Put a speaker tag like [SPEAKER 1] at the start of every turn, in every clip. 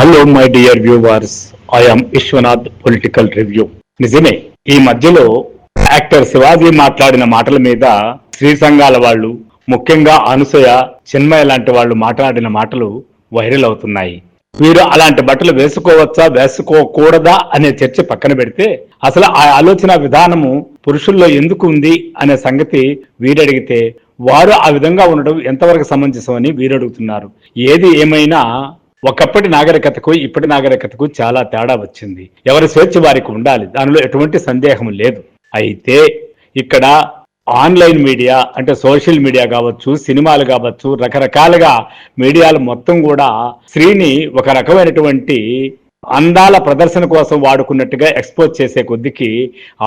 [SPEAKER 1] Hello my dear viewers, I'm Vishwanath political review. నిజమే, ఈ మధ్యలో యాక్టర్ శివాజీ మాట్లాడిన మాటల మీద స్త్రీ సంఘాల వాళ్ళు, ముఖ్యంగా అనసూయ, చిన్మయ లాంటి వాళ్ళు మాట్లాడిన మాటలు వైరల్ అవుతున్నాయి. వీరు అలాంటి బట్టలు వేసుకోవచ్చా వేసుకోకూడదా అనే చర్చ పక్కన పెడితే, అసలు ఆ ఆలోచన విధానము పురుషుల్లో ఎందుకు ఉంది అనే సంగతి వీరడిగితే, వారు ఆ విధంగా ఉండడం ఎంతవరకు సమంజసం అని వీరడుగుతున్నారు. ఏది ఏమైనా ఒకప్పటి నాగరికతకు ఇప్పటి నాగరికతకు చాలా తేడా వచ్చింది. ఎవరి స్వేచ్ఛ వారికి ఉండాలి, దానిలో ఎటువంటి సందేహం లేదు. అయితే ఇక్కడ ఆన్లైన్ మీడియా అంటే సోషల్ మీడియా కావచ్చు, సినిమాలు కావచ్చు, రకరకాలుగా మీడియాలు మొత్తం కూడా స్త్రీని ఒక రకమైనటువంటి అందాల ప్రదర్శన కోసం వాడుకున్నట్టుగా ఎక్స్పోజ్ చేసే కొద్దికి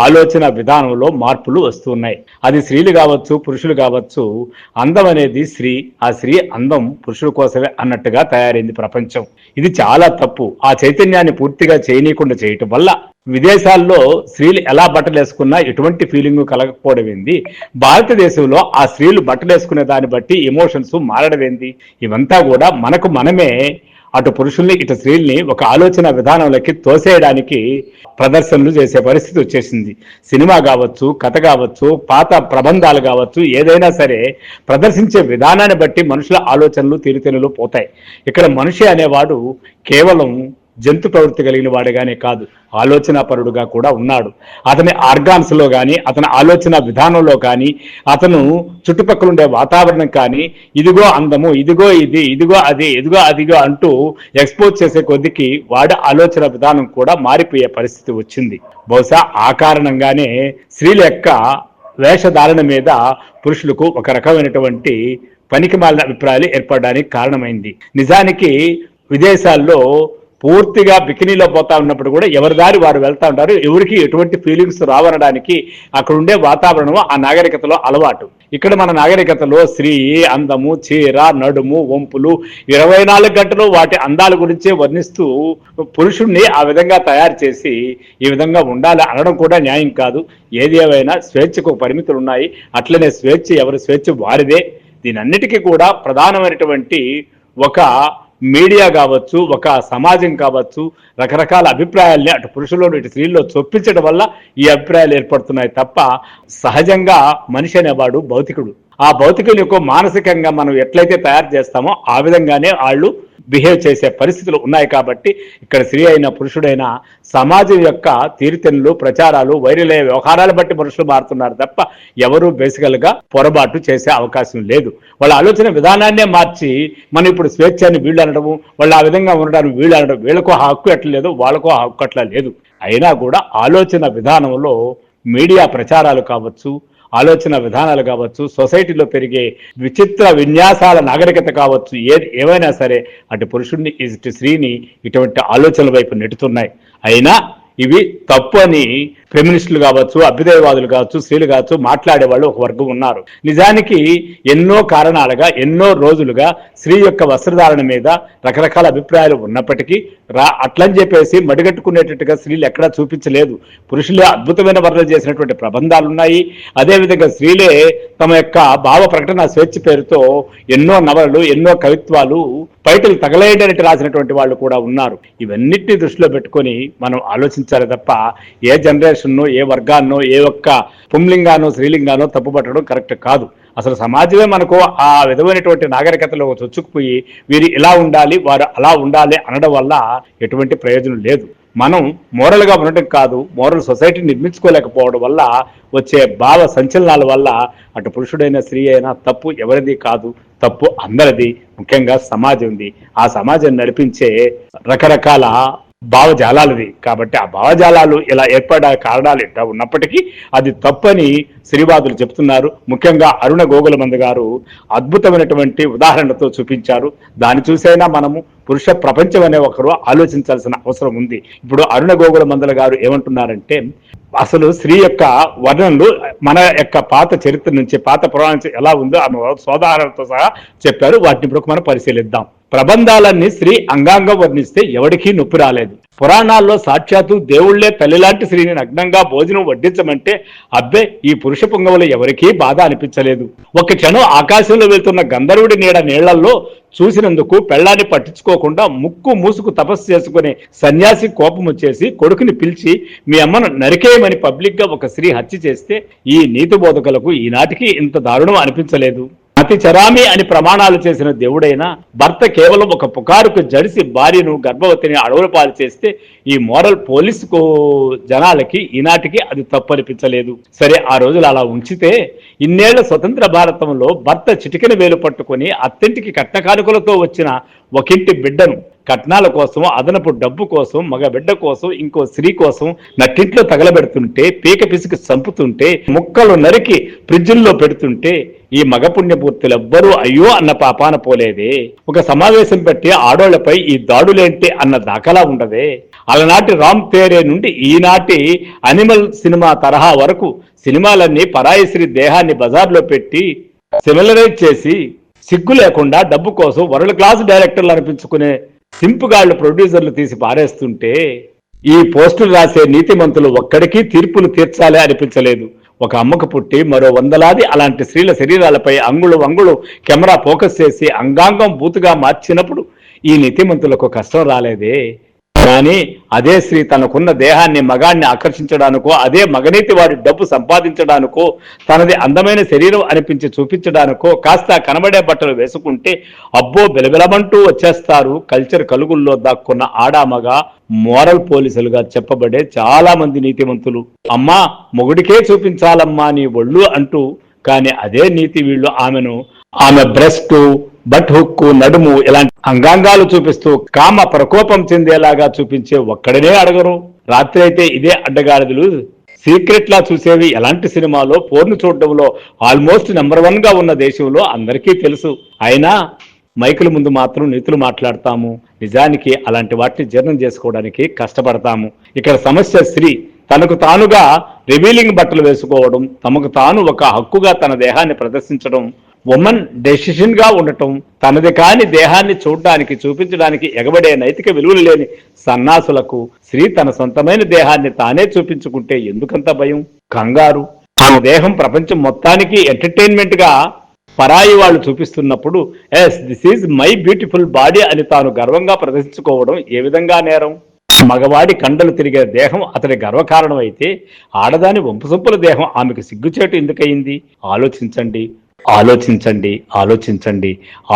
[SPEAKER 1] ఆలోచన విధానంలో మార్పులు వస్తున్నాయి. అది స్త్రీలు కావచ్చు, పురుషులు కావచ్చు. అందం అనేది స్త్రీ, ఆ స్త్రీ అందం పురుషుల కోసమే అన్నట్టుగా తయారైంది ప్రపంచం. ఇది చాలా తప్పు. ఆ చైతన్యాన్ని పూర్తిగా చేయనీయకుండా చేయటం వల్ల విదేశాల్లో స్త్రీలు ఎలా బట్టలు వేసుకున్నా ఎటువంటి ఫీలింగ్ కలగకపోవడం ఏంది, భారతదేశంలో ఆ స్త్రీలు బట్టలు వేసుకునే దాన్ని బట్టి ఎమోషన్స్ మారడం ఏంది, ఇవంతా కూడా మనకు మనమే అటు పురుషుల్ని ఇటు స్త్రీల్ని ఒక ఆలోచన విధానంలోకి తోసేయడానికి ప్రదర్శనలు చేసే పరిస్థితి వచ్చేసింది. సినిమా కావచ్చు, కథ కావచ్చు, పాత ప్రబంధాలు కావచ్చు, ఏదైనా సరే ప్రదర్శించే విధానాన్ని బట్టి మనుషుల ఆలోచనలు తీరుతెన్నులు పోతాయి. ఇక్కడ మనిషి అనేవాడు కేవలం జంతు ప్రవృత్తి కలిగిన వాడుగానే కాదు, ఆలోచనాపరుడుగా కూడా ఉన్నాడు. అతని ఆర్గాన్స్ లో కానీ, అతని ఆలోచన విధానంలో కానీ, అతను చుట్టుపక్కల ఉండే వాతావరణం కానీ, ఇదిగో అందము, ఇదిగో ఇది, ఇదిగో అది, ఇదిగో అదిగో అంటూ ఎక్స్పోజ్ చేసే కొద్దికి వాడి ఆలోచన విధానం కూడా మారిపోయే పరిస్థితి వచ్చింది. బహుశా ఆ కారణంగానే స్త్రీల యొక్క వేషధారణ మీద పురుషులకు ఒక రకమైనటువంటి పనికి మాలిన అభిప్రాయాలు ఏర్పడడానికి కారణమైంది. నిజానికి విదేశాల్లో పూర్తిగా బికినీలో పోతా ఉన్నప్పుడు కూడా ఎవరి దారి వారు వెళ్తా ఉంటారు. ఎవరికి ఎటువంటి ఫీలింగ్స్ రావనడానికి అక్కడ ఉండే వాతావరణం ఆ నాగరికతలో అలవాటు. ఇక్కడ మన నాగరికతలో స్త్రీ అందము, చీర, నడుము, వంపులు 24 గంటలు వాటి అందాల గురించే వర్ణిస్తూ పురుషుణ్ణి ఆ విధంగా తయారు చేసి ఈ విధంగా ఉండాలి అనడం కూడా న్యాయం కాదు. ఏది ఏమైనా స్వేచ్ఛకు పరిమితులు ఉన్నాయి. అట్లనే స్వేచ్ఛ ఎవరి స్వేచ్ఛ వారిదే. దీనన్నిటికీ కూడా ప్రధానమైనటువంటి ఒక మీడియా కావచ్చు, ఒక సమాజం కావచ్చు, రకరకాల అభిప్రాయాల్ని అటు పురుషుల్లో ఇటు స్త్రీల్లో చొప్పించడం వల్ల ఈ అభిప్రాయాలు ఏర్పడుతున్నాయి తప్ప సహజంగా మనిషి అనేవాడు భౌతికుడు. ఆ భౌతికుని యొక్క మానసికంగా మనం ఎట్లయితే తయారు చేస్తామో ఆ విధంగానే వాళ్ళు బిహేవ్ చేసే పరిస్థితులు ఉన్నాయి. కాబట్టి ఇక్కడ స్త్రీ అయినా పురుషుడైనా సమాజం యొక్క తీరుతెన్నులు, ప్రచారాలు, వైరలే వ్యవహారాలు బట్టి మనుషులు మారుతున్నారు తప్ప ఎవరు బేసికల్గా పొరపాటు చేసే అవకాశం లేదు. వాళ్ళ ఆలోచన విధానాన్నే మార్చి మనం ఇప్పుడు స్వేచ్ఛని వీళ్ళు అనడము, వాళ్ళు ఆ విధంగా ఉండడానికి వీళ్ళు అనడం, వీళ్ళకో హక్కు ఎట్లా లేదు, వాళ్ళకో హక్కు అట్లా లేదు. అయినా కూడా ఆలోచన విధానంలో మీడియా ప్రచారాలు కావచ్చు, ఆలోచన విధానాలు కావచ్చు, సొసైటీలో పెరిగే విచిత్ర విన్యాసాల నాగరికత కావచ్చు, ఏవైనా సరే అటు పురుషుడిని ఇటు స్త్రీని ఇటువంటి ఆలోచనల వైపు నెట్టుతున్నాయి. అయినా ఇవి తప్పు అని ఫెమినిస్టులు కావచ్చు, అభ్యుదయవాదులు కావచ్చు, స్త్రీలు కావచ్చు మాట్లాడే వాళ్ళు ఒక వర్గం ఉన్నారు. నిజానికి ఎన్నో కారణాలుగా, ఎన్నో రోజులుగా స్త్రీ యొక్క వస్త్రధారణ మీద రకరకాల అభిప్రాయాలు ఉన్నప్పటికీ అట్లని చెప్పేసి మడిగట్టుకునేటట్టుగా స్త్రీలు ఎక్కడా చూపించలేదు. పురుషులే అద్భుతమైన వర్ణన చేసినటువంటి ప్రబంధాలు ఉన్నాయి. అదేవిధంగా స్త్రీలే తమ యొక్క భావ ప్రకటన స్వేచ్ఛ పేరుతో ఎన్నో నవలలు, ఎన్నో కవిత్వాలు పైటలు తగలేయడానికి రాసినటువంటి వాళ్ళు కూడా ఉన్నారు. ఇవన్నిటిని దృష్టిలో పెట్టుకొని మనం ఆలోచించాలి తప్ప ఏ జనరేషన్నో, ఏ వర్గాన్నో, ఏ ఒక్క పుంలింగానో స్త్రీలింగానో తప్పుపట్టడం కరెక్ట్ కాదు. అసలు సమాజమే మనకు ఆ విధమైనటువంటి నాగరికతలో చొచ్చుకుపోయి వీరు ఇలా ఉండాలి, వారు అలా ఉండాలి అనడం వల్ల ఎటువంటి ప్రయోజనం లేదు. మనం మోరల్గా ఉండటం కాదు, మోరల్ సొసైటీ నిర్మించుకోలేకపోవడం వల్ల వచ్చే భావ సంచలనాల వల్ల అటు పురుషుడైన స్త్రీ అయినా తప్పు ఎవరిది కాదు, తప్పు అందరిది. ముఖ్యంగా సమాజంది. ఆ సమాజం నడిపించే రకరకాల భావజాలాలది. కాబట్టి ఆ భావజాలాలు ఇలా ఏర్పడే కారణాలు ఎట్లా ఉన్నప్పటికీ అది తప్పని స్త్రీవాదులు చెప్తున్నారు. ముఖ్యంగా అరుణ గోగులమంద గారు అద్భుతమైనటువంటి ఉదాహరణతో చూపించారు. దాన్ని చూసైనా మనము పురుష ప్రపంచం అనే ఒకరు ఆలోచించాల్సిన అవసరం ఉంది. ఇప్పుడు అరుణ గోగులమందల గారు ఏమంటున్నారంటే, అసలు స్త్రీ యొక్క వర్ణనలు మన యొక్క పాత చరిత్ర నుంచి, పాత పురాణం నుంచి ఎలా ఉందో ఆమె సోదాహరణతో సహా చెప్పారు. వాటిని ఇప్పుడు మనం పరిశీలిద్దాం. ప్రబంధాలన్నీ స్త్రీ అంగాంగం వర్ణిస్తే ఎవరికీ నొప్పి రాలేదు. పురాణాల్లో సాక్షాత్తు దేవుళ్లే తల్లిలాంటి స్త్రీని నగ్నంగా భోజనం వడ్డించమంటే అబ్బే ఈ పురుష పుంగవులు ఎవరికీ బాధ అనిపించలేదు. ఒక క్షణం ఆకాశంలో వెళ్తున్న గంధర్వుడి నీళ్లలో చూసినందుకు పెళ్ళాన్ని పట్టించుకోకుండా ముక్కు మూసుకు తపస్సు చేసుకునే సన్యాసి కోపం వచ్చేసి కొడుకుని పిలిచి మీ అమ్మను నరికేయమని పబ్లిక్ గా ఒక స్త్రీ హత్య చేస్తే ఈ నీతి బోధకులకు ఈనాటికి ఇంత దారుణం అనిపించలేదు. అతి చరామి అని ప్రమాణాలు చేసిన దేవుడైనా భర్త కేవలం ఒక పుకారుకు జడిసి భార్యను గర్భవతిని అడవుల పాలు చేస్తే ఈ మోరల్ పోలీసుకు జనాలకి ఈనాటికి అది తప్పు అనిపించలేదు. సరే, ఆ రోజులు అలా ఉంచితే ఇన్నేళ్ల స్వతంత్ర భారతంలో భర్త చిటికెన వేలు పట్టుకుని అత్తింటికి కట్న కానుకలతో వచ్చిన ఒకింటి బిడ్డను కట్నాల కోసం, అదనపు డబ్బు కోసం, మగ బిడ్డ కోసం, ఇంకో స్త్రీ కోసం నట్టింట్లో తగలబెడుతుంటే, పీక పిసికి చంపుతుంటే, ముక్కలు నరికి ఫ్రిడ్జిల్లో పెడుతుంటే ఈ మగ పుణ్యపూర్తులెవ్వరూ అయ్యో అన్న పాపాన పోలేదే. ఒక సమావేశం పెట్టి ఆడోళ్లపై ఈ దాడులేంటి అన్న దాఖలా ఉండదే. అలనాటి రామ్ తేరే నుండి ఈనాటి అనిమల్ సినిమా తరహా వరకు సినిమాలన్నీ పరాయి స్త్రీ దేహాన్ని బజార్లో పెట్టి సిమిలరైజ్ చేసి సిగ్గు లేకుండా డబ్బు కోసం వరల్డ్ క్లాస్ డైరెక్టర్లు అనిపించుకునే సింపుగాళ్లు ప్రొడ్యూసర్లు తీసి పారేస్తుంటే ఈ పోస్టులు రాసే నీతిమంతులు ఒక్కడికి తీర్పులు తీర్చాలే అనిపించలేదు. ఒక అమ్మకు పుట్టి మరో వందలాది అలాంటి స్త్రీల శరీరాలపై అంగుళం కెమెరా ఫోకస్ చేసి అంగాంగం బూతుగా మార్చినప్పుడు ఈ నీతిమంతులకు కష్టం రాలేదే. కానీ అదే స్త్రీ తనకున్న దేహాన్ని మగాన్ని ఆకర్షించడానికో, అదే మగనీతి వాడి డబ్బు సంపాదించడానికో, తనది అందమైన శరీరం అనిపించి చూపించడానికో కాస్త కనబడే బట్టలు వేసుకుంటే అబ్బో బెలబెలమంటూ వచ్చేస్తారు కల్చర్ కలుగుల్లో దాక్కున్న ఆడామగ మోరల్ పోలీసులుగా చెప్పబడే చాలా మంది నీతిమంతులు. అమ్మా మొగుడికే చూపించాలమ్మా నీ ఒళ్ళు అంటూ, కానీ అదే నీతి వీళ్ళు ఆమె బ్రెస్ట్, బట్ హుక్కు, నడుము ఇలాంటి అంగాంగాలు చూపిస్తూ కామ ప్రకోపం చెందేలాగా చూపించే ఒక్కడనే అడగరు. రాత్రి అయితే ఇదే అడ్డగాడిదలు సీక్రెట్ లా చూసేవి ఎలాంటి సినిమాలో పోర్ను చూడడంలో ఆల్మోస్ట్ నెంబర్ 1 గా ఉన్న దేశంలో అందరికీ తెలుసు. అయినా మైకుల ముందు మాత్రం నీతులు మాట్లాడతాము. నిజానికి అలాంటి వాటిని జీర్ణం చేసుకోవడానికి కష్టపడతాము. ఇక్కడ సమస్య స్త్రీ తనకు తానుగా రివీలింగ్ బట్టలు వేసుకోవడం, తమకు తాను ఒక హక్కుగా తన దేహాన్ని ప్రదర్శించడం, ఉమెన్ డెసిషన్ గా ఉండటం, తనది కాని దేహాన్ని చూపించడానికి ఎగబడే నైతిక విలువలు లేని సన్నాసులకు స్త్రీ తన సొంతమైన దేహాన్ని తానే చూపించుకుంటే ఎందుకంత భయం, కంగారు? ఆమె దేహం ప్రపంచం మొత్తానికి ఎంటర్టైన్మెంట్ గా పరాయి వాళ్ళు చూపిస్తున్నప్పుడు yes this is my beautiful body అని తాను గర్వంగా ప్రదర్శించుకోవడం ఏ విధంగా నేరం? మగవాడి కండలు తిరిగే దేహం అతడి గర్వకారణం అయితే ఆడదాని వంపుసొంపుల దేహం ఆమెకు సిగ్గుచేటు ఎందుకయింది? ఆలోచించండి.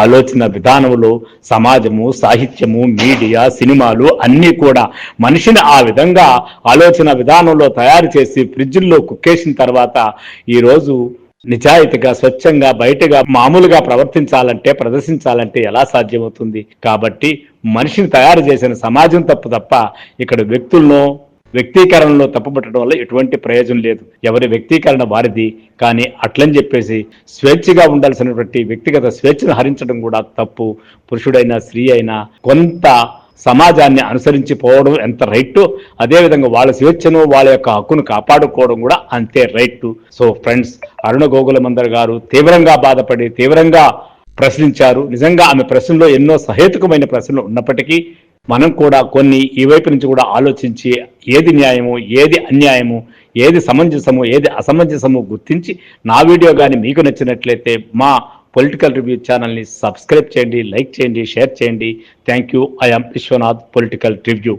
[SPEAKER 1] ఆలోచన విధానంలో సమాజము, సాహిత్యము, మీడియా, సినిమాలు అన్నీ కూడా మనిషిని ఆ విధంగా ఆలోచన విధానంలో తయారు చేసి ఫ్రిడ్జిల్లో కుక్కేసిన తర్వాత ఈరోజు నిజాయితీగా, స్వచ్ఛంగా, బయటగా మామూలుగా ప్రదర్శించాలంటే ఎలా సాధ్యమవుతుంది? కాబట్టి మనిషిని తయారు చేసిన సమాజం తప్ప ఇక్కడ వ్యక్తీకరణలో తప్పుపట్టడం వల్ల ఎటువంటి ప్రయోజనం లేదు. ఎవరి వ్యక్తీకరణ వారిది. కానీ అట్లని చెప్పేసి స్వేచ్ఛగా ఉండాల్సినటువంటి వ్యక్తిగత స్వేచ్ఛను హరించడం కూడా తప్పు. పురుషుడైనా స్త్రీ అయినా కొంత సమాజాన్ని అనుసరించి పోవడం ఎంత రైట్, అదేవిధంగా వాళ్ళ స్వేచ్ఛను, వాళ్ళ యొక్క హక్కును కాపాడుకోవడం కూడా అంతే రైట్. సో ఫ్రెండ్స్, అరుణ గోగులమందర్ గారు తీవ్రంగా బాధపడి తీవ్రంగా ప్రశ్నించారు. నిజంగా ఆమె ప్రశ్నలో ఎన్నో సహేతుకమైన ప్రశ్నలు ఉన్నప్పటికీ మనం కూడా కొన్ని ఈ వైపు నుంచి కూడా ఆలోచించి ఏది న్యాయము, ఏది అన్యాయము, ఏది సమంజసము, ఏది అసమంజసము గుర్తించి నా వీడియో కానీ మీకు నచ్చినట్లయితే మా పొలిటికల్ రివ్యూ ఛానల్ని సబ్స్క్రైబ్ చేయండి, లైక్ చేయండి, షేర్ చేయండి. Thank you. I am Vishwanath, political review.